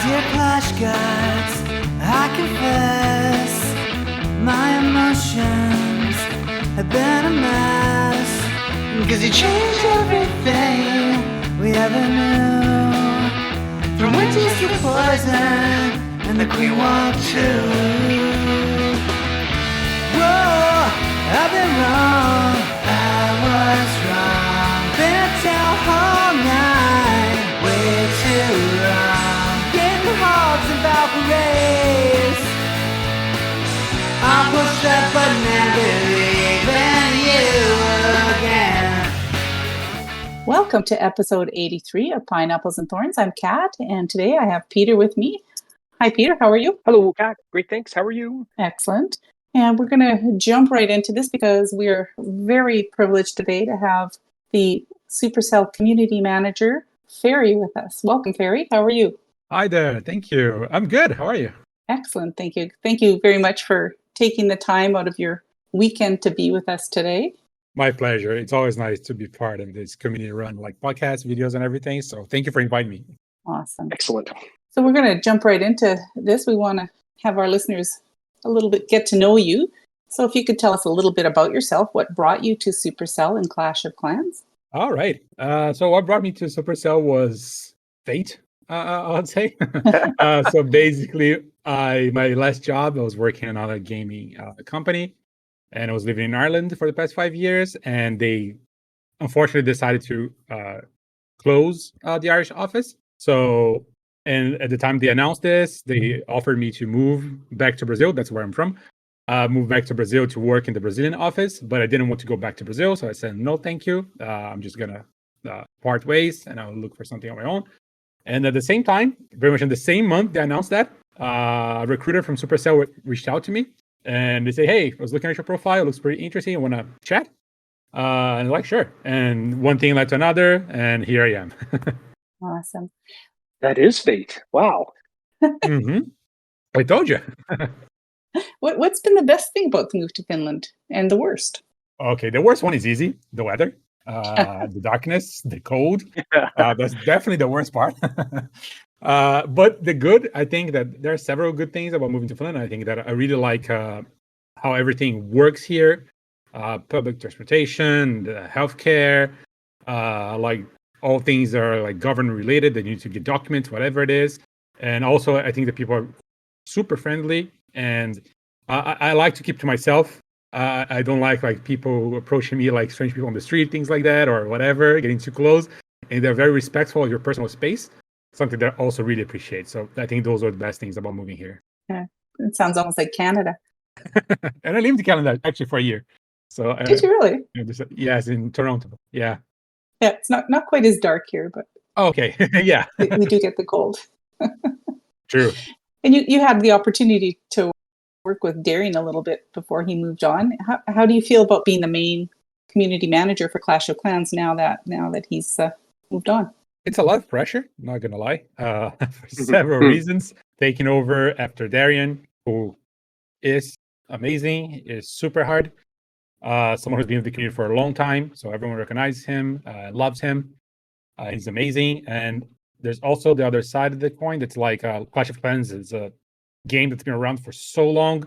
Dear Clash Guards, I confess my emotions have been a mess. Cause you changed everything we ever knew. From witches to poison and the Queen walked too. Whoa, I've been wrong, I was wrong. Been at town all night, way too long. Getting hogs and Valkyries. I'll push that button and believe in you again. Welcome to episode 83 of Pineapples and Thorns. I'm Kat, and today I have Peter with me. Hi, Peter. How are you? Hello, Kat. Great, thanks. How are you? Excellent. And we're going to jump right into this because we're very privileged today to have the Supercell community manager, Ferri, with us. Welcome, Ferri. How are you? Hi there. Thank you. I'm good. How are you? Excellent. Thank you. Thank you very much for taking the time out of your weekend to be with us today. My pleasure. It's always nice to be part of this community run, like podcasts, videos, and everything. So thank you for inviting me. Awesome. Excellent. So we're going to jump right into this. We want to have our listeners a little bit get to know you. So if you could tell us a little bit about yourself, what brought you to Supercell and Clash of Clans? All right. So what brought me to Supercell was fate, I would say. So basically, my last job, I was working in another gaming company, and I was living in Ireland for the past 5 years. And they unfortunately decided to close the Irish office. So, and at the time they announced this, they offered me to move back to Brazil. That's where I'm from. Move back to Brazil to work in the Brazilian office, but I didn't want to go back to Brazil. So I said, no, thank you. I'm just going to part ways and I'll look for something on my own. And at the same time, very much in the same month they announced that, a recruiter from Supercell reached out to me and they say, hey, I was looking at your profile. It looks pretty interesting. I want to chat. And I'm like, sure. And one thing led to another. And here I am. Awesome. That is fate. Wow. Mm-hmm. I told you. What's been the best thing about the move to Finland and the worst? Okay, the worst one is easy. The weather, the darkness, the cold. That's definitely the worst part. But the good, I think that there are several good things about moving to Finland. I think that I really like how everything works here. Public transportation, the healthcare, like all things are like government related. They need to get documents, whatever it is. And also, I think that people are super friendly. And I like to keep to myself. I don't like people approaching me like strange people on the street, things like that, or whatever, getting too close. And they're very respectful of your personal space, something that I also really appreciate. So I think those are the best things about moving here. Yeah, it sounds almost like Canada. And I lived in Canada actually for a year. So Did you really? Yes, in Toronto. Yeah. Yeah, it's not quite as dark here, but okay. Yeah. we do get the cold. True. And you had the opportunity to work with Darian a little bit before he moved on. How do you feel about being the main community manager for Clash of Clans now that he's moved on? It's a lot of pressure, not gonna lie, for several reasons. Taking over after Darian, who is amazing, is super hard. Someone who's been in the community for a long time, so everyone recognizes him, loves him. He's amazing. And there's also the other side of the coin. That's like Clash of Clans is a game that's been around for so long,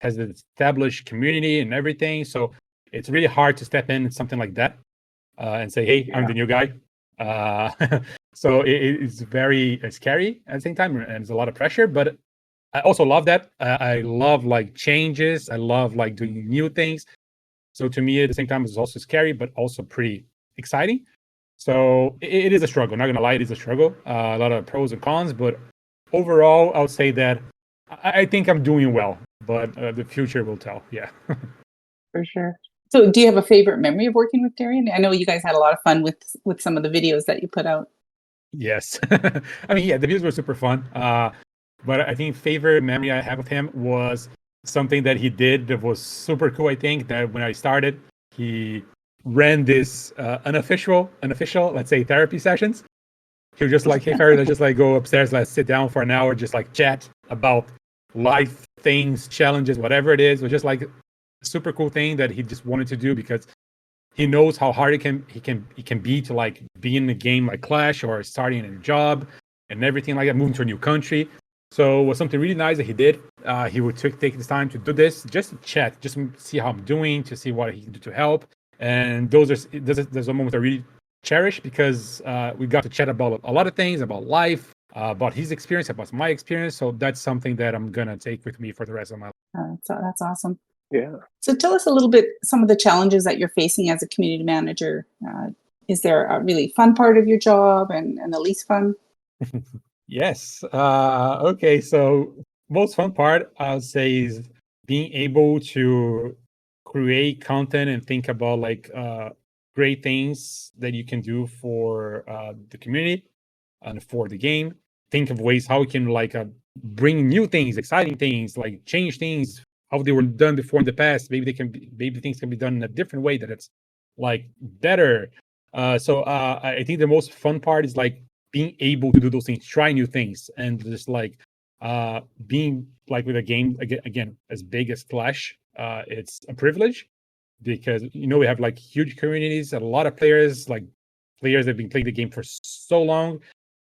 has an established community and everything. So it's really hard to step in something like that and say, hey, I'm the new guy. So it's very scary at the same time, and there's a lot of pressure. But I also love that. I love like changes. I love like doing new things. So to me, at the same time, it's also scary, but also pretty exciting. So it is a struggle. Not gonna lie, it is a struggle. A lot of pros and cons, but overall, I would say that I think I'm doing well. But the future will tell. Yeah. For sure. So, do you have a favorite memory of working with Darian? I know you guys had a lot of fun with some of the videos that you put out. Yes. I mean, yeah, the videos were super fun. But I think favorite memory I have of him was something that he did that was super cool. I think that when I started, he ran this unofficial, let's say, therapy sessions. He was just like, hey, Ferri, let's just like go upstairs, let's sit down for an hour, just like chat about life things, challenges, whatever it is. It was just like a super cool thing that he just wanted to do because he knows how hard it can be to like be in a game like Clash or starting a job and everything like that, moving to a new country. So it was something really nice that he did. He would take the time to do this, just to chat, just to see how I'm doing, to see what he can do to help. And those are moments I really cherish because we got to chat about a lot of things, about life, about his experience, about my experience. So that's something that I'm gonna take with me for the rest of my life. That's awesome. Yeah. So tell us a little bit some of the challenges that you're facing as a community manager. Is there a really fun part of your job and the least fun? Yes. Okay. So most fun part I would say is being able to create content and think about like great things that you can do for the community and for the game. Think of ways how we can like bring new things, exciting things, like change things how they were done before in the past. Maybe things can be done in a different way that it's like better. So I think the most fun part is like being able to do those things, try new things, and just like being like with a game again as big as Clash. It's a privilege because we have like huge communities, a lot of players, like players that have been playing the game for so long.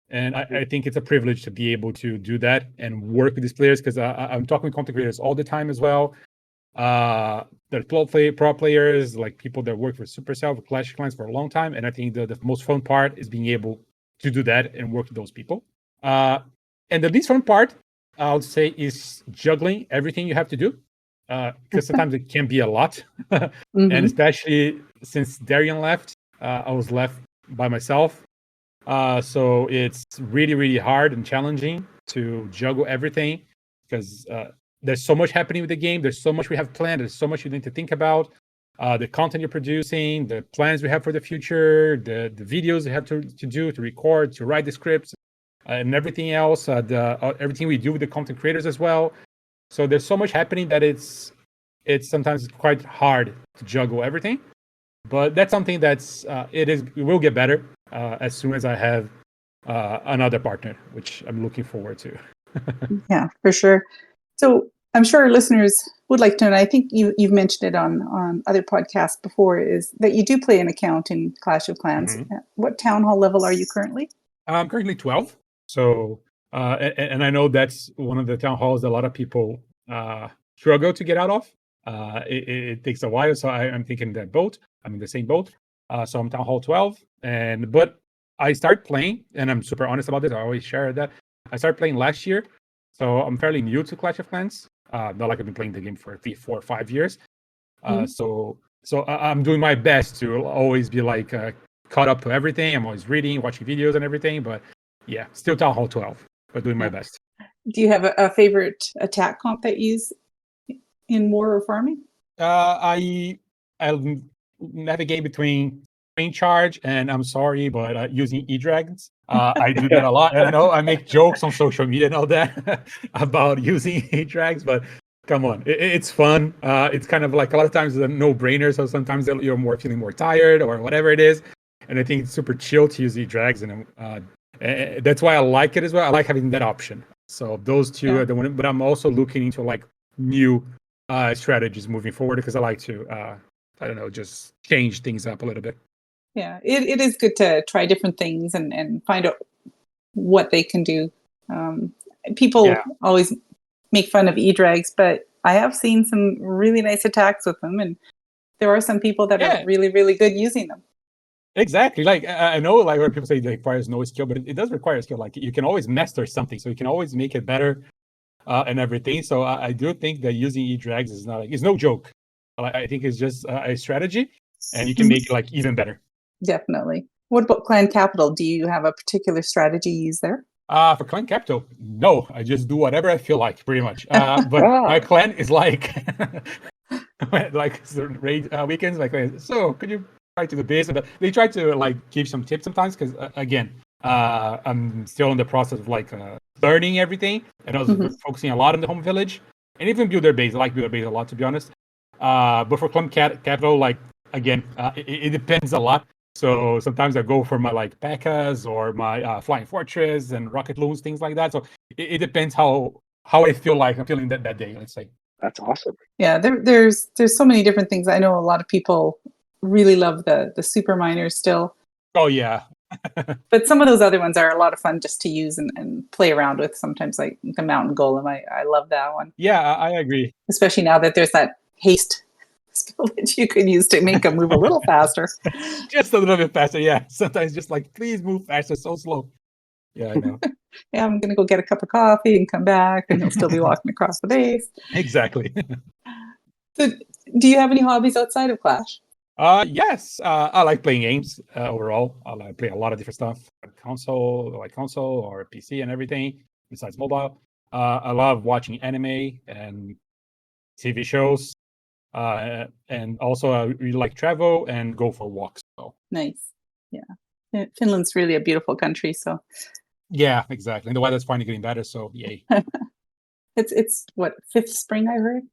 And I think it's a privilege to be able to do that and work with these players because I'm talking with content creators all the time as well. They're pro players, like people that work for Supercell, for Clash of Clans for a long time. And I think the most fun part is being able to do that and work with those people. And the least fun part, I would say, is juggling everything you have to do. Because sometimes it can be a lot. And especially since Darian left, I was left by myself. So it's really, really hard and challenging to juggle everything because there's so much happening with the game. There's so much we have planned. There's so much you need to think about. The content you're producing, the plans we have for the future, the videos you have to do, to record, to write the scripts, and everything else. Everything we do with the content creators as well. So there's so much happening that it's sometimes quite hard to juggle everything. But that's something it will get better as soon as I have another partner, which I'm looking forward to. Yeah, for sure. So I'm sure our listeners would like to know, and I think you've mentioned it on other podcasts before, is that you do play an account in Clash of Clans. What town hall level are you currently? I'm currently 12. So, and I know that's one of the town halls that a lot of people struggle to get out of. It takes a while, so I'm thinking that boat. I'm in the same boat. So I'm town hall 12, but I started playing, and I'm super honest about this. I always share that. I started playing last year, so I'm fairly new to Clash of Clans. Not like I've been playing the game for 3, 4, 5 years. So I'm doing my best to always be like caught up to everything. I'm always reading, watching videos, and everything. But yeah, still town hall 12, but doing my best. Do you have a favorite attack comp that you use in war or farming? I'll navigate between Train Charge and I'm sorry, but using E-Dragons. I do that a lot. And I know I make jokes on social media and all that about using E-Drags, but come on, it's fun. It's kind of like a lot of times it's a no-brainer. So sometimes you're feeling more tired or whatever it is. And I think it's super chill to use E-Drags. And that's why I like it as well. I like having that option. So those two are the one, but I'm also looking into like new strategies moving forward because I like to just change things up a little bit. Yeah, it is good to try different things and find out what they can do. People always make fun of E-Drags, but I have seen some really nice attacks with them, and there are some people that are really, really good using them. Exactly. Like I know, like where people say it requires no skill, but it does require skill. Like you can always master something, so you can always make it better and everything. So I do think that using E-Drags is it's no joke. I think it's just a strategy, and you can make it like even better. Definitely. What about Clan Capital? Do you have a particular strategy you use there? For Clan Capital, no. I just do whatever I feel like, pretty much. But my clan is like, like raid weekends. Like, so could you try to do this? And they try to like give some tips sometimes because again, I'm still in the process of like learning everything, and I was focusing a lot on the home village and even build their base. I like build their base a lot, to be honest. But for Clan Capital, like again, it depends a lot. So sometimes I go for my like P.E.K.K.A.s or my Flying Fortress and Rocket Loons, things like that. So it depends how I feel like I'm feeling that day, let's say. That's awesome. Yeah, there's so many different things. I know a lot of people really love the super miners still. Oh yeah. But some of those other ones are a lot of fun just to use and play around with. Sometimes like the mountain golem, I love that one, Yeah, I agree. especially now that there's that haste skill that you can use to make them move a little faster. Just a little bit faster. Yeah. Sometimes just like, please move faster. So slow. Yeah, I know. Yeah, I'm gonna go get a cup of coffee and come back, and he'll still be walking across the base. Exactly. So, do you have any hobbies outside of Clash? Yes. I like playing games overall. I like play a lot of different stuff, console or PC and everything besides mobile. I love watching anime and TV shows. And also I really like travel and go for walks. So Nice. Yeah. Finland's really a beautiful country, so yeah, exactly. And the weather's finally getting better, so yay. it's what, fifth spring, I heard.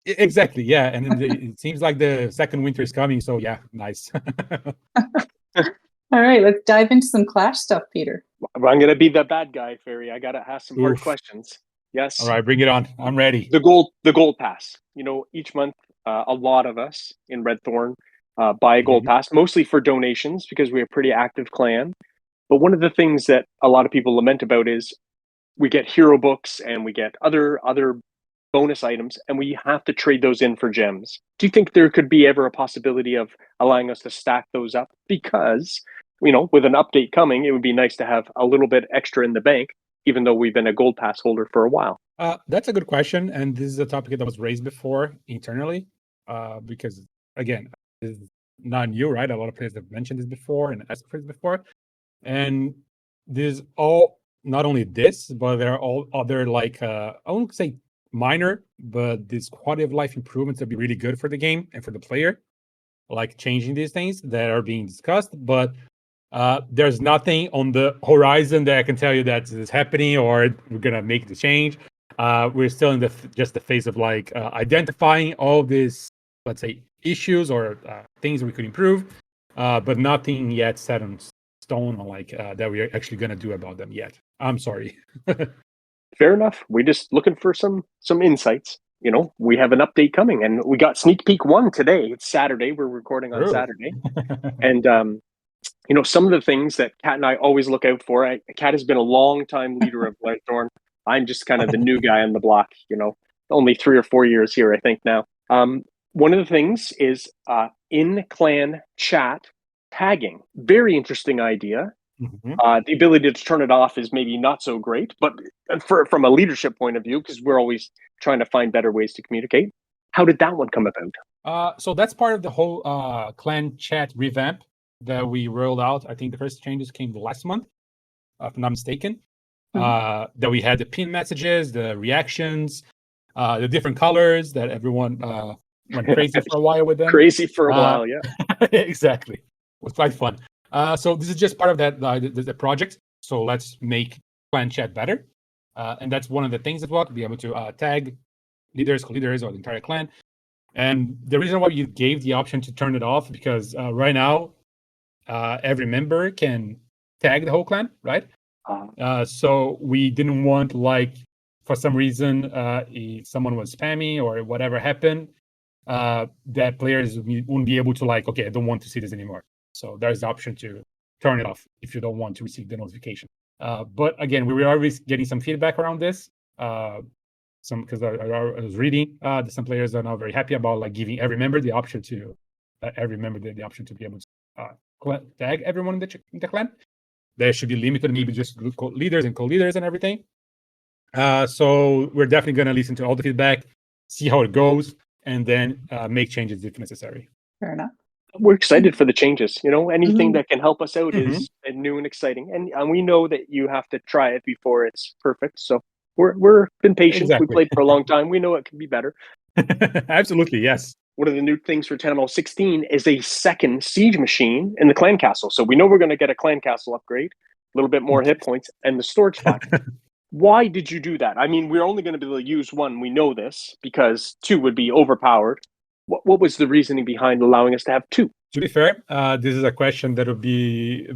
Exactly, yeah. And then it seems like the second winter is coming, so yeah, nice. All right, let's dive into some Clash stuff, Peter. Well, I'm gonna be the bad guy, Ferry. I gotta ask some hard Oof. questions. Yes. All right, bring it on. I'm ready. The gold pass. You know, each month, a lot of us in Red Thorn buy a gold pass, mostly for donations because we're a pretty active clan. But one of the things that a lot of people lament about is we get hero books and we get other bonus items, and we have to trade those in for gems. Do you think there could be ever a possibility of allowing us to stack those up? Because, you know, with an update coming, it would be nice to have a little bit extra in the bank, even though we've been a gold pass holder for a while. That's a good question, and this is a topic that was raised before internally, because again, this is not new, right? A lot of players have mentioned this before and asked for this before, and there's all not only this, but there are all other like I won't say minor, but these quality of life improvements that be really good for the game and for the player, like changing these things that are being discussed, but there's nothing on the horizon that I can tell you that is happening or we're gonna make the change. We're still in just the phase of like identifying all these, let's say, issues or things we could improve, but nothing yet set in stone on like that we are actually gonna do about them yet. I'm sorry. Fair enough. We're just looking for some insights. You know, we have an update coming, and we got sneak peek 1 today. It's Saturday. We're recording on Saturday, and you know, some of the things that Kat and I always look out for. Kat has been a long time leader of Blackthorn. I'm just kind of the new guy on the block. You know, only 3 or 4 years here, I think now. One of the things is in clan chat tagging. Very interesting idea. The ability to turn it off is maybe not so great, but from a leadership point of view, because we're always trying to find better ways to communicate. How did that one come about? So that's part of the whole clan chat revamp that we rolled out. I think the first changes came last month, if I'm not mistaken. That we had the pin messages, the reactions, the different colors that everyone went crazy for a while with them. Crazy for a while, yeah. Exactly. It was quite fun. So this is just part of that the project. So let's make clan chat better. And that's one of the things as well, to be able to tag leaders, co-leaders, or the entire clan. And the reason why you gave the option to turn it off, because right now, every member can tag the whole clan, right? So we didn't want, like, for some reason, if someone was spammy or whatever happened, that players wouldn't be able to, like, okay, I don't want to see this anymore. So there's the option to turn it off if you don't want to receive the notification. But again, we were always getting some feedback around this. Because I was reading that some players are now very happy about like giving every member the option to the option to be able to tag everyone in the clan. There should be limited, maybe just leaders and co-leaders and everything. So we're definitely going to listen to all the feedback, see how it goes, and then make changes if necessary. Fair enough. We're excited for the changes. You know, anything that can help us out is new and exciting. And we know that you have to try it before it's perfect. So we're been patient. Exactly. We played for a long time. We know it can be better. Absolutely, yes. One of the new things for 10.16 is a second siege machine in the clan castle. So we know we're going to get a clan castle upgrade, a little bit more hit points, and the storage spot. Why did you do that? I mean, we're only going to be able to use one. We know this because 2 would be overpowered. What was the reasoning behind allowing us to have 2? To be fair, this is a question that would be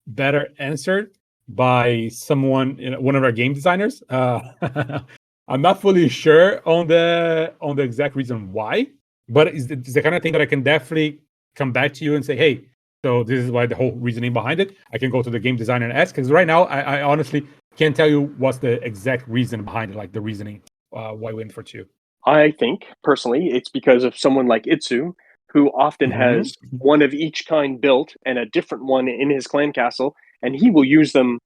better answered by someone, one of our game designers. I'm not fully sure on the exact reason why, but it's the kind of thing that I can definitely come back to you and say, hey, So this is why the whole reasoning behind it. I can go to the game designer and ask, because right now I honestly can't tell you what's the exact reason behind it, like the reasoning why we went for 2. I think personally it's because of someone like Itsu, who often has one of each kind built and a different one in his clan castle, and he will use them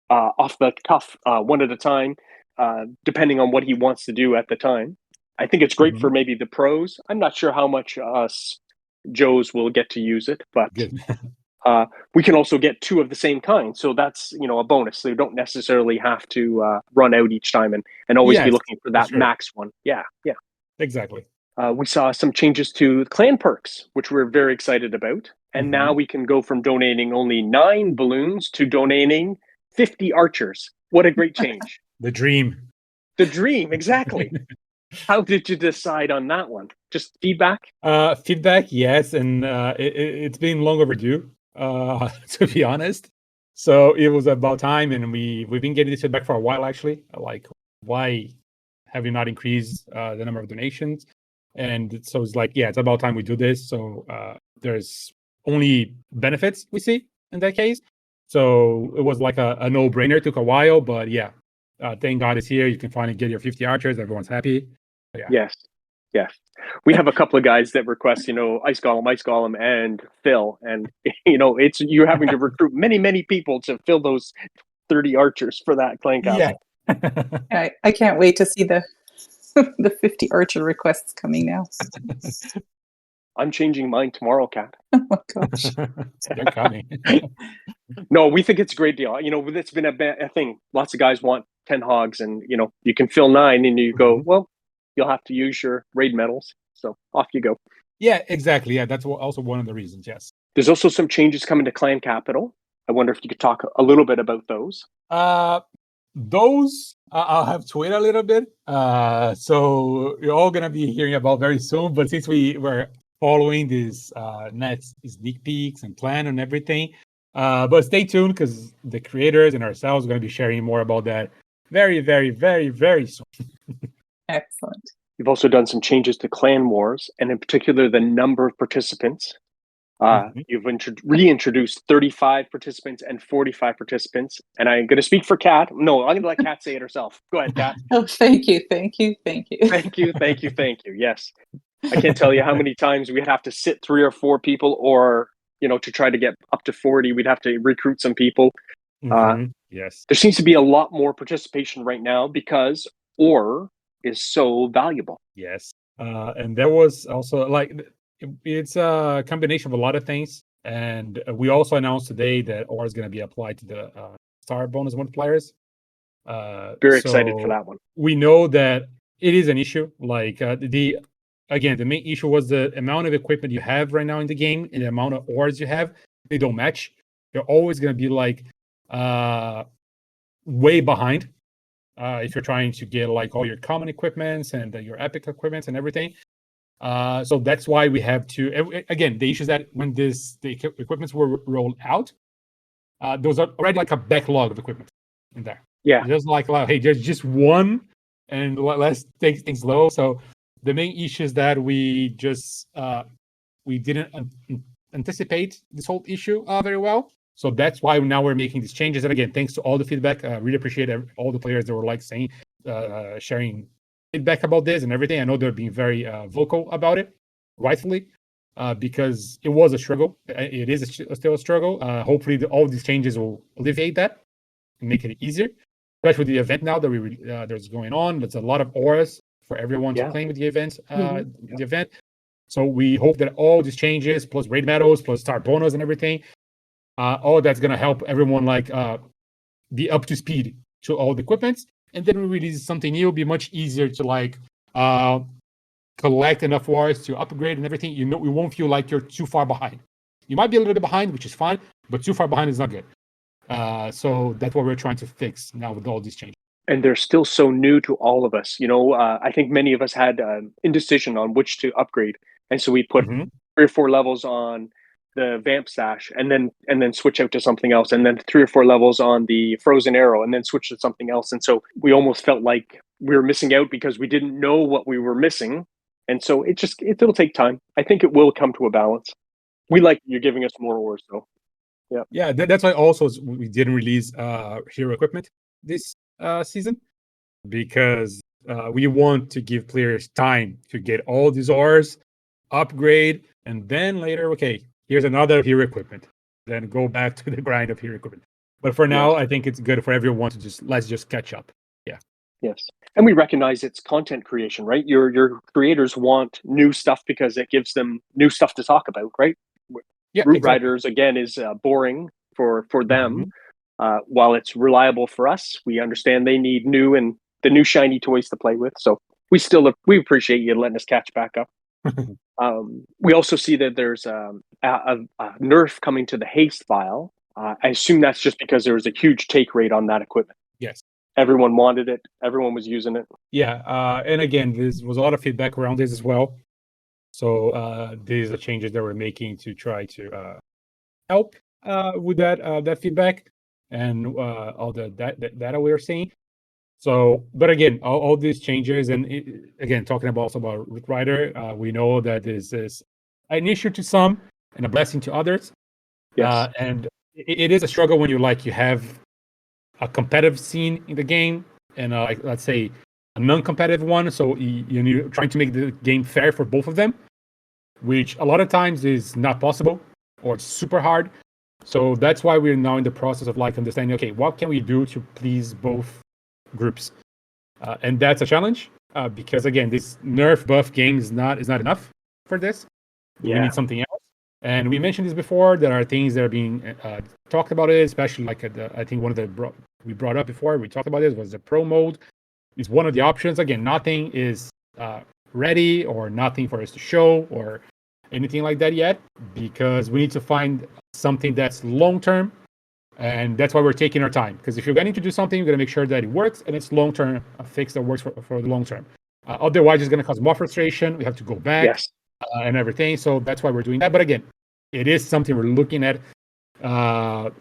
off the cuff one at a time, depending on what he wants to do at the time. I think it's great for maybe the pros. I'm not sure how much us Joes will get to use it, but we can also get 2 of the same kind. So that's, a bonus. So you don't necessarily have to run out each time and always be looking for that max one. Yeah. Exactly. We saw some changes to clan perks, which we're very excited about. And now we can go from donating only 9 balloons to donating 50 archers. What a great change. The dream. The dream, exactly. How did you decide on that one? Just feedback? Feedback, yes. And it's been long overdue, to be honest. So it was about time. And we've been getting this feedback for a while, actually. Like, why have you not increased the number of donations? And so it's like, it's about time we do this. So there's only benefits we see in that case. So it was like a no-brainer. It took a while, but thank God it's here. You can finally get your 50 archers. Everyone's happy. Yes. We have a couple of guys that request, Ice Golem, and Phil. And, it's you're having to recruit many, many people to fill those 30 archers for that clan castle. Yeah. I can't wait to see the 50 archer requests coming now. I'm changing mine tomorrow, Kat. Oh my gosh. They're coming. No, we think it's a great deal. It's been a thing. Lots of guys want 10 hogs, and you can fill 9, and you go, well, you'll have to use your raid medals. So off you go. Yeah, exactly. Yeah, that's also one of the reasons. Yes. There's also some changes coming to Clan Capital. I wonder if you could talk a little bit about those. Those I'll have to wait a little bit. So you're all gonna be hearing about very soon. But since we were following these next sneak peeks and plan and everything, but stay tuned, because the creators and ourselves are gonna be sharing more about that very, very, very, very soon. Excellent. You've also done some changes to Clan Wars, and in particular, the number of participants. You've reintroduced 35 participants and 45 participants. And I'm going to speak for Kat. No, I'm going to let Kat say it herself. Go ahead, Kat. Oh, thank you. Thank you. Yes. I can't tell you how many times we'd have to sit 3 or 4 people, or, to try to get up to 40, we'd have to recruit some people. Yes. There seems to be a lot more participation right now because ore is so valuable. Yes. And there was also it's a combination of a lot of things. And we also announced today that ore is going to be applied to the star bonus multipliers. Very excited for that one. We know that it is an issue. Like the main issue was the amount of equipment you have right now in the game and the amount of ores you have. They don't match. You're always going to be way behind. If you're trying to get all your common equipments and your epic equipments and everything. So that's why we have to, again, the issue is that when the equipments were rolled out, there was already a backlog of equipment in there. Yeah. Just hey, there's just one, and let's take things low. So the main issue is that we just, we didn't anticipate this whole issue very well. So that's why now we're making these changes. And again, thanks to all the feedback. Really appreciate all the players that were saying, sharing feedback about this and everything. I know they're being very vocal about it, rightfully, because it was a struggle. It is still a struggle. Hopefully, all these changes will alleviate that and make it easier, especially with the event now that there's going on. There's a lot of auras for everyone to claim with the event. The event. So we hope that all these changes, plus raid medals, plus star bonus and everything, all that's going to help everyone be up to speed to all the equipments. And then we release something new. It'll be much easier to collect enough wars to upgrade and everything. We won't feel like you're too far behind. You might be a little bit behind, which is fine, but too far behind is not good. So that's what we're trying to fix now with all these changes. And they're still so new to all of us. I think many of us had indecision on which to upgrade. And so we put 3 or 4 levels on the vamp sash, and then switch out to something else, and then 3 or 4 levels on the frozen arrow, and then switch to something else. And so we almost felt like we were missing out because we didn't know what we were missing. And so it'll take time. I think it will come to a balance. We like you're giving us more ores, though. Yeah, that's why also we didn't release hero equipment this season, because we want to give players time to get all these ores, upgrade, and then later, okay, here's another hero equipment. Then go back to the grind of hero equipment. But for now, I think it's good for everyone to let's just catch up. Yeah. Yes. And we recognize it's content creation, right? Your creators want new stuff because it gives them new stuff to talk about, right? Yeah, Root exactly. Riders, again, is boring for them. Mhm. While it's reliable for us, we understand they need the new shiny toys to play with. So we appreciate you letting us catch back up. We also see that there's a nerf coming to the haste file. I assume that's just because there was a huge take rate on that equipment. Yes. Everyone wanted it. Everyone was using it. Yeah. And again, there was a lot of feedback around this as well. So these are changes that we're making to try to help with that feedback and all the data we're seeing. So, but again, all these changes, and again, talking also about Root Rider, we know that this is an issue to some and a blessing to others. Yes. And it is a struggle when you have a competitive scene in the game and like, let's say a non-competitive one. So you're trying to make the game fair for both of them, which a lot of times is not possible or it's super hard. So that's why we're now in the process of understanding, okay, what can we do to please both groups? And that's a challenge because again, this nerf buff game is not enough for this. We need something else. And we mentioned this before. There are things that are being talked about it, especially I think one of the we brought up before. We talked about this was the pro mode. It's one of the options. Again, nothing is ready or nothing for us to show or anything like that yet, because we need to find something that's long term, and that's why we're taking our time. Because if you're going to do something, you're going to make sure that it works and it's long term, a fix that works for the long term. Otherwise, it's going to cause more frustration. We have to go back and everything. So that's why we're doing that. But again, it is something we're looking at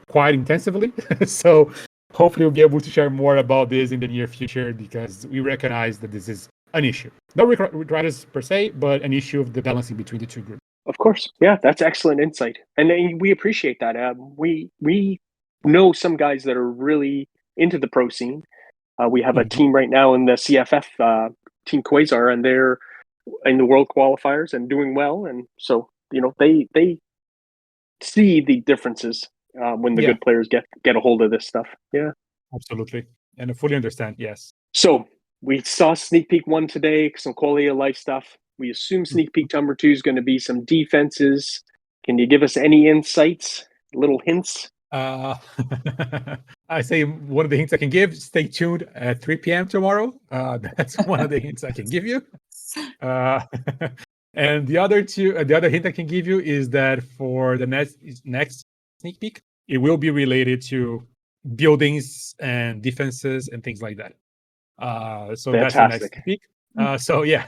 quite intensively. So hopefully we'll be able to share more about this in the near future, because we recognize that this is an issue. Not Root Riders per se, but an issue of the balancing between the two groups. Of course. Yeah, that's excellent insight. And we appreciate that. We know some guys that are really into the pro scene. We have a team right now in the CFF, Team Quasar, and they're in the world qualifiers and doing well. And so, they see the differences when the good players get a hold of this stuff. Yeah. Absolutely. And I fully understand. Yes. So we saw Sneak Peek 1 today, some quality of life stuff. We assume Sneak Peek number 2 is going to be some defenses. Can you give us any insights, little hints? I say one of the hints I can give, stay tuned at 3 p.m. tomorrow. That's one of the hints I can give you. And the other hint I can give you is that for the next sneak peek, it will be related to buildings and defenses and things like that. So Fantastic. That's the next sneak peek. So yeah,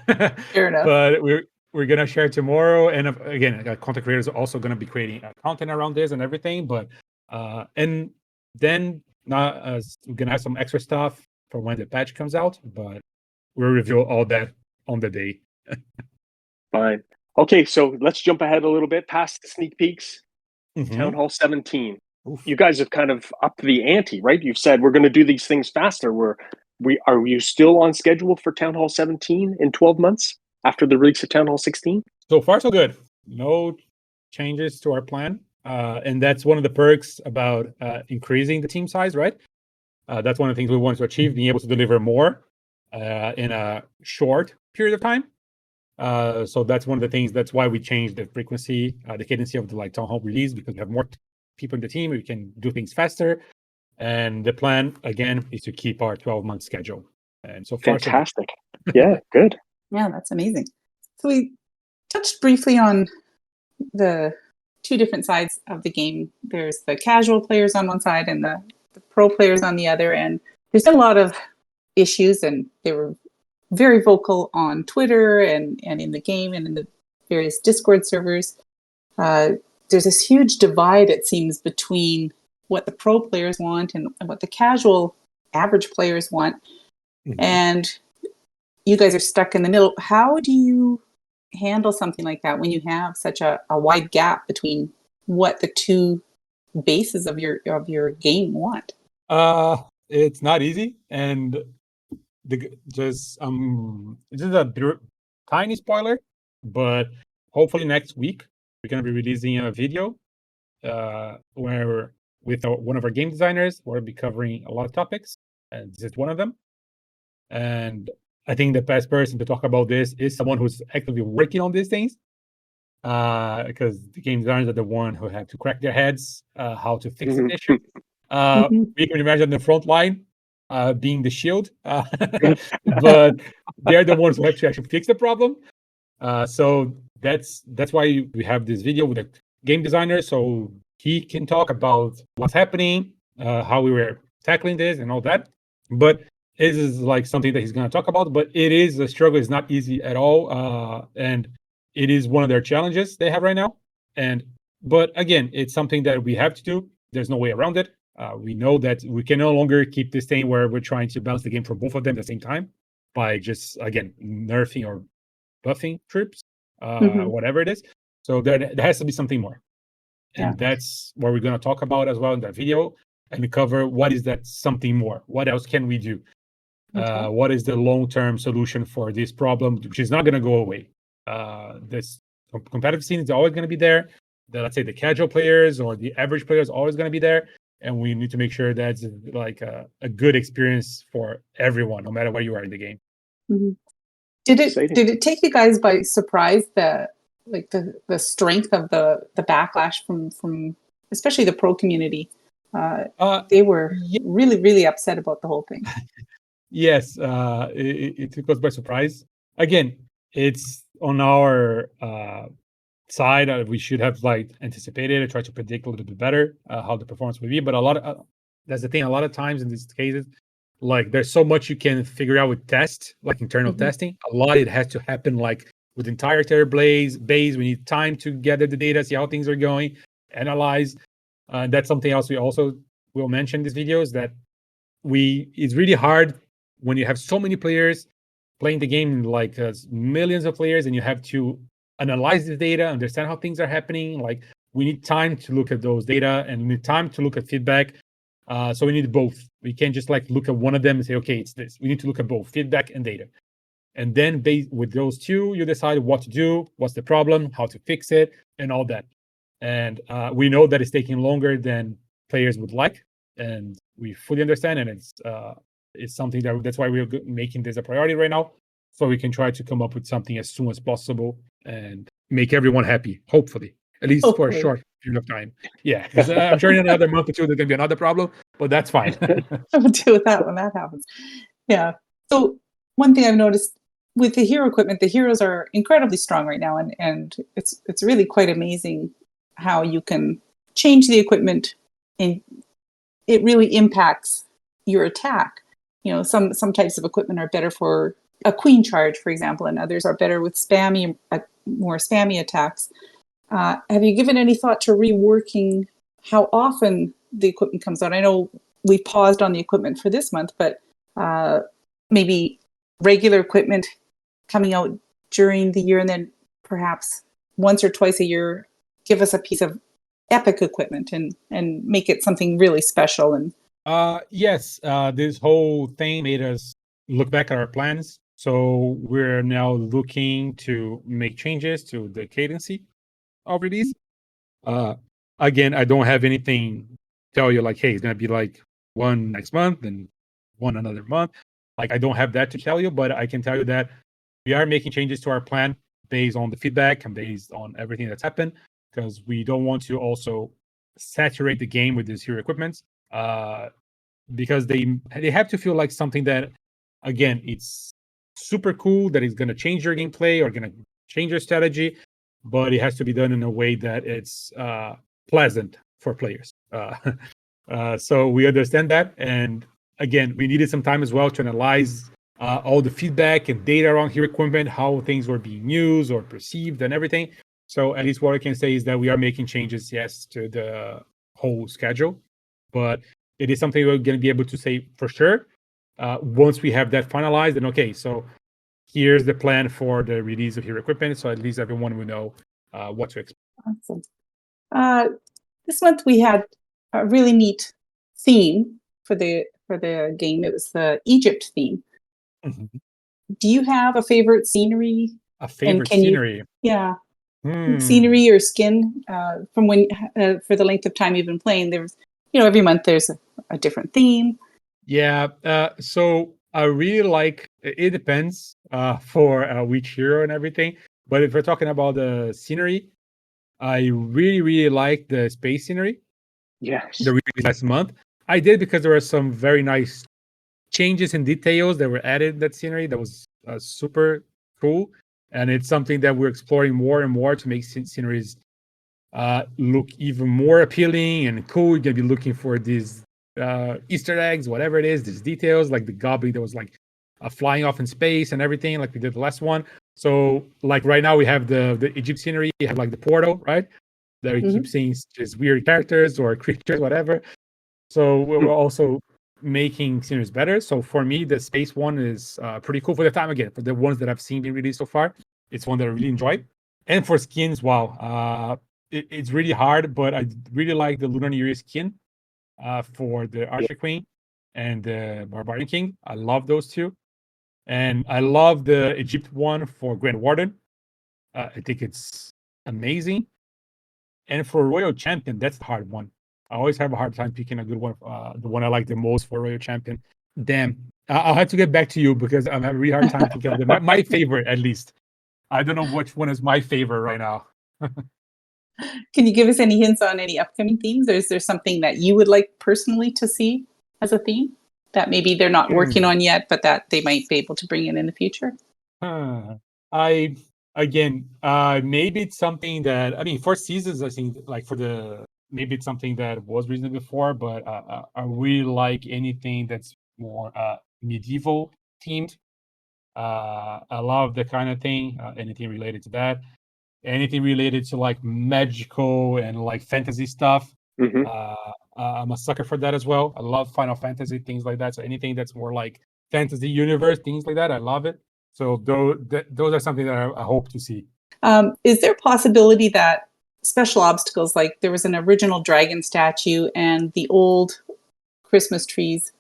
Fair enough. But we're gonna share tomorrow, and again, content creators are also gonna be creating content around this and everything. But and then we're gonna have some extra stuff for when the patch comes out, but we'll reveal all that on the day. Fine. Okay, so let's jump ahead a little bit past the sneak peeks. Mm-hmm. Town Hall 17. Oof. You guys have kind of upped the ante, right? You've said we're going to do these things faster. Are you still on schedule for Town Hall 17 in 12 months after the release of Town Hall 16? So far, so good. No changes to our plan. And that's one of the perks about increasing the team size, right? That's one of the things we want to achieve, being able to deliver more in a short period of time. So that's one of the things. That's why we changed the frequency, the cadency of the Town Hall release, because we have more people in the team. We can do things faster. And the plan, again, is to keep our 12-month schedule. And so far, fantastic. So yeah, good. Yeah, that's amazing. So we touched briefly on the two different sides of the game. There's the casual players on one side and the pro players on the other. And there's been a lot of issues, and they were very vocal on Twitter and in the game and in the various Discord servers. There's this huge divide, it seems, between what the pro players want and what the casual average players want. Mm-hmm. And you guys are stuck in the middle. How do you handle something like that when you have such a wide gap between what the two bases of your game want? It's not easy, and just this is a tiny spoiler, but hopefully next week we're gonna be releasing a video where with one of our game designers, we'll be covering a lot of topics, and this is one of them. And I think the best person to talk about this is someone who's actively working on these things, because the game designers are the one who have to crack their heads how to fix the issue. We can imagine the front line being the shield, but they're the ones who have to actually fix the problem. So that's why we have this video with a game designer, so he can talk about what's happening, how we were tackling this, and all that. But this is like something that he's going to talk about. But it is a struggle; it's not easy at all, and it is one of their challenges they have right now. But again, it's something that we have to do. There's no way around it. We know that we can no longer keep this thing where we're trying to balance the game for both of them at the same time by just, again, nerfing or buffing troops, whatever it is. So there has to be something more. And that's what we're going to talk about as well in that video, and cover what is that something more. What else can we do? What is the long-term solution for this problem, which is not going to go away? This competitive scene is always going to be there. Let's say the casual players or the average players always going to be there. And we need to make sure that's like a good experience for everyone, no matter where you are in the game. Did it take you guys by surprise the strength of the backlash from especially the pro community? They were really, really upset about the whole thing. Yes, it took us by surprise. Again, it's on our side. We should have like anticipated and tried to predict a little bit better how the performance would be. But that's the thing. A lot of times in these cases, like there's so much you can figure out with tests, like internal testing. A lot it has to happen like with entire Terra base. We need time to gather the data, see how things are going, analyze. That's something else we also will mention in this video, is that it's really hard when you have so many players playing the game, like millions of players, and you have to analyze the data, understand how things are happening. Like we need time to look at those data, and we need time to look at feedback. So we need both. We can't just like look at one of them and say, okay, it's this. We need to look at both feedback and data. And then with those two, you decide what to do, what's the problem, how to fix it, and all that. And we know that it's taking longer than players would like, and we fully understand. And it's something that's why we're making this a priority right now, so we can try to come up with something as soon as possible and make everyone happy, hopefully, at least for a short period of time. Yeah, because I'm sure in another month or two there's going to be another problem, but that's fine. We'll deal with that when that happens. Yeah. So one thing I've noticed with the hero equipment, the heroes are incredibly strong right now, and it's really quite amazing how you can change the equipment and it really impacts your attack. You know, some types of equipment are better for a queen charge, for example, and others are better with more spammy attacks. Have you given any thought to reworking how often the equipment comes out? I know we paused on the equipment for this month, but maybe regular equipment coming out during the year, and then perhaps once or twice a year, give us a piece of epic equipment and make it something really special. And yes, this whole thing made us look back at our plans. So we're now looking to make changes to the cadency of release. Again, I don't have anything to tell you like, hey, it's gonna be like one next month and one another month. Like I don't have that to tell you, but I can tell you that we are making changes to our plan based on the feedback and based on everything that's happened, because we don't want to also saturate the game with these hero equipments, because they have to feel like something that, again, it's super cool, that is going to change your gameplay or going to change your strategy, but it has to be done in a way that it's pleasant for players. So we understand that, and again, we needed some time as well to analyze all the feedback and data around hero equipment, how things were being used or perceived and everything. So at least what I can say is that we are making changes, yes, to the whole schedule, but it is something we're going to be able to say for sure once we have that finalized. And okay, so here's the plan for the release of hero equipment, so at least everyone will know what to expect. Awesome. This month we had a really neat theme for the game. It was the Egypt theme. Mhm. Do you have a favorite scenery? A favorite can you- scenery? Scenery or skin from when for the length of time you've been playing? There's, every month there's a different theme. Yeah. So I really like. It depends for which hero and everything. But if we're talking about the scenery, I really, really like the space scenery. Yes. The release last month. I did because there were some very nice changes and details that were added in that scenery. That was super cool, and it's something that we're exploring more and more to make sceneries look even more appealing and cool. You're gonna be looking for these Easter eggs, whatever it is, these details, like the goblin that was like flying off in space and everything, like we did the last one. So, like right now, we have the Egypt scenery. You have like the portal, right? That we keep seeing just weird characters or creatures, whatever. So we're also making sceneries better. So for me, the space one is pretty cool for the time again. For the ones that I've seen being released so far, it's one that I really enjoy. And for skins, wow, it's really hard, but I really like the Lunar New Year skin for the Archer Queen and the Barbarian King. I love those two. And I love the Egypt one for Grand Warden. I think it's amazing. And for Royal Champion, that's the hard one. I always have a hard time picking a good one. The one I like the most for Royal Champion. Damn, I'll have to get back to you because I'm having a really hard time thinking of my favorite, at least. I don't know which one is my favorite right now. Can you give us any hints on any upcoming themes? Or is there something that you would like personally to see as a theme that maybe they're not working on yet, but that they might be able to bring in the future? Maybe it's something that, I mean, for seasons, I think like maybe it's something that was recently before, but I really like anything that's more medieval themed. I love the kind of thing, anything related to that. Anything related to like magical and like fantasy stuff. I'm a sucker for that as well. I love Final Fantasy, things like that. So anything that's more like fantasy universe, things like that, I love it. So those are something that I hope to see. Is there a possibility that special obstacles, like there was an original dragon statue and the old Christmas trees,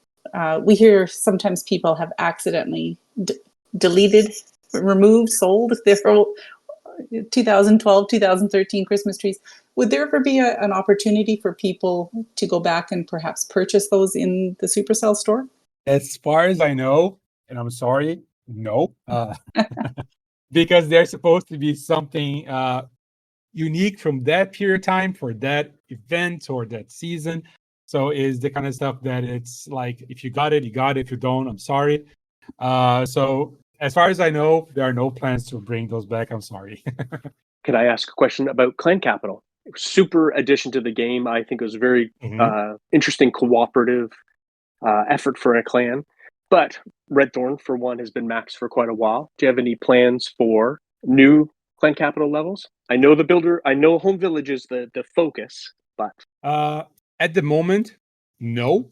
we hear sometimes people have accidentally deleted, removed, sold their 2012, 2013 Christmas trees. Would there ever be an opportunity for people to go back and perhaps purchase those in the Supercell store? As far as I know, and I'm sorry, no, because they're supposed to be something unique from that period of time for that event or that season. So is the kind of stuff that it's like, if you got it, you got it. If you don't, I'm sorry. So as far as I know, there are no plans to bring those back. I'm sorry. Could I ask a question about Clan Capital? Super addition to the game. I think it was a very interesting cooperative effort for a clan. But Red Thorn, for one, has been maxed for quite a while. Do you have any plans for new Clan Capital levels? I know Home Village is the focus, but at the moment, no.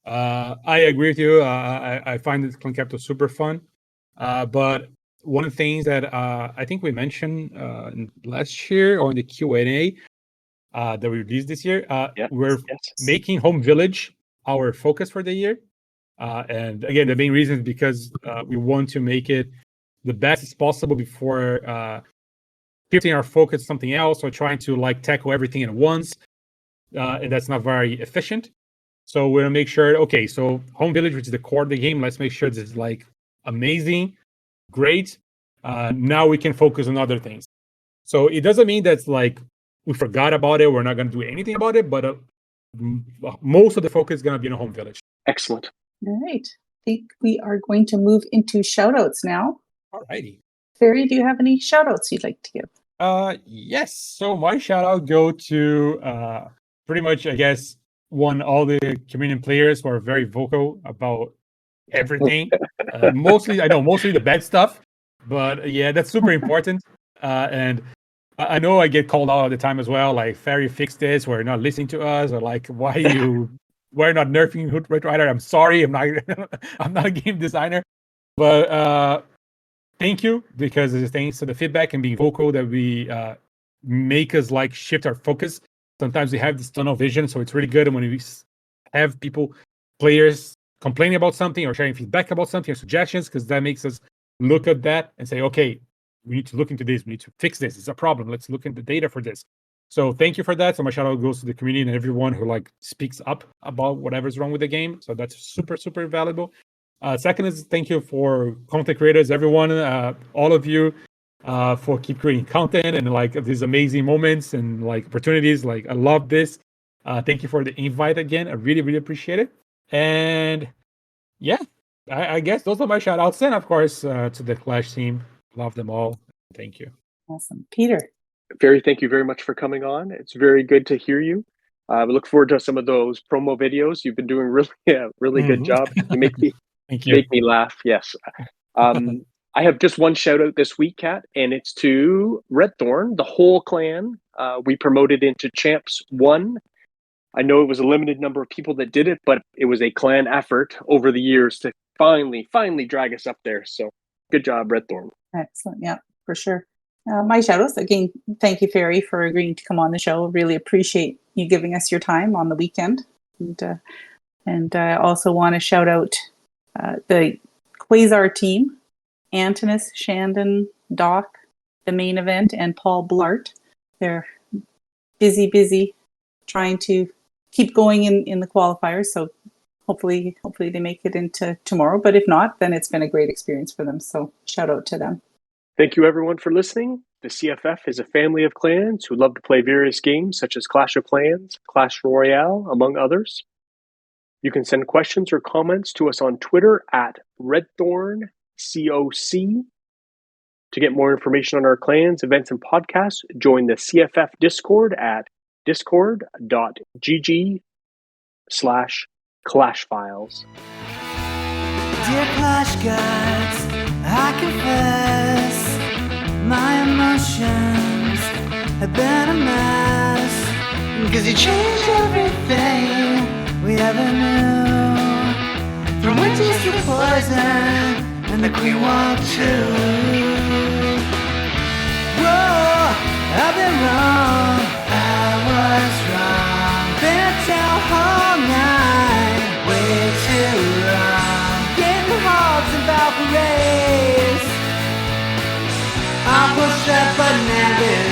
I agree with you. I find this Clan Capital super fun. But one of the things that I think we mentioned last year or in the Q&A that we released this year, we're making Home Village our focus for the year. And again, the main reason is because we want to make it the best as possible before shifting our focus to something else or trying to like tackle everything at once. And that's not very efficient. So we're gonna make sure, okay, so Home Village, which is the core of the game, let's make sure this is like amazing, great. Now we can focus on other things. So it doesn't mean that's like we forgot about it, we're not gonna do anything about it, but most of the focus is gonna be in Home Village. Excellent. All right. I think we are going to move into shout outs now. All righty. Ferri, do you have any shout outs you'd like to give? Yes. So my shout out go to pretty much, I guess, all the community players who are very vocal about everything. Mostly the bad stuff, but yeah, that's super important. And I know I get called out all the time as well. Like, Ferri, fix this. We're not listening to us, or like, why not nerfing Hood Red Rider? I'm sorry, I'm not I'm not a game designer, but thank you, because it's thanks to the feedback and being vocal that we make us like shift our focus. Sometimes we have this tunnel vision, so it's really good when we have players complaining about something or sharing feedback about something or suggestions, because that makes us look at that and say, okay, we need to look into this. We need to fix this. It's a problem. Let's look into data for this. So thank you for that. So my shout out goes to the community and everyone who like speaks up about whatever's wrong with the game. So that's super, super valuable. Second is thank you for content creators, everyone, all of you, for keep creating content and like these amazing moments and like opportunities. Like I love this. Thank you for the invite again. I really, really appreciate it. And yeah, I guess those are my shout outs. And of course, to the Clash team, love them all. Thank you. Awesome. Peter. Ferri, thank you very much for coming on. It's very good to hear you. We look forward to some of those promo videos. You've been doing really good job. You make me Thank you. make me laugh. Yes. I have just one shout out this week, Kat, and it's to Red Thorn, the whole clan. We promoted into Champs 1. I know it was a limited number of people that did it, but it was a clan effort over the years to finally drag us up there. So good job, Red Thorn. Excellent. Yeah, for sure. My shout-outs, again, thank you, Ferri, for agreeing to come on the show. Really appreciate you giving us your time on the weekend. And I also want to shout out the Quasar team, Antonis, Shandon, Doc, the main event, and Paul Blart. They're busy trying to keep going in the qualifiers. So hopefully they make it into tomorrow. But if not, then it's been a great experience for them. So shout out to them. Thank you, everyone, for listening. The CFF is a family of clans who love to play various games such as Clash of Clans, Clash Royale, among others. You can send questions or comments to us on Twitter at RedThornCoc. To get more information on our clans, events, and podcasts, join the CFF Discord at discord.gg/clashfiles. Dear Clash Gods, I confess my emotions have been a mess, 'cause you changed everything we ever knew, from witches to poison and the Queen Walk too. Whoa, I've been wrong, I was wrong. Been down all night, way too long. Getting hogs and Valkyries. I pushed that button and it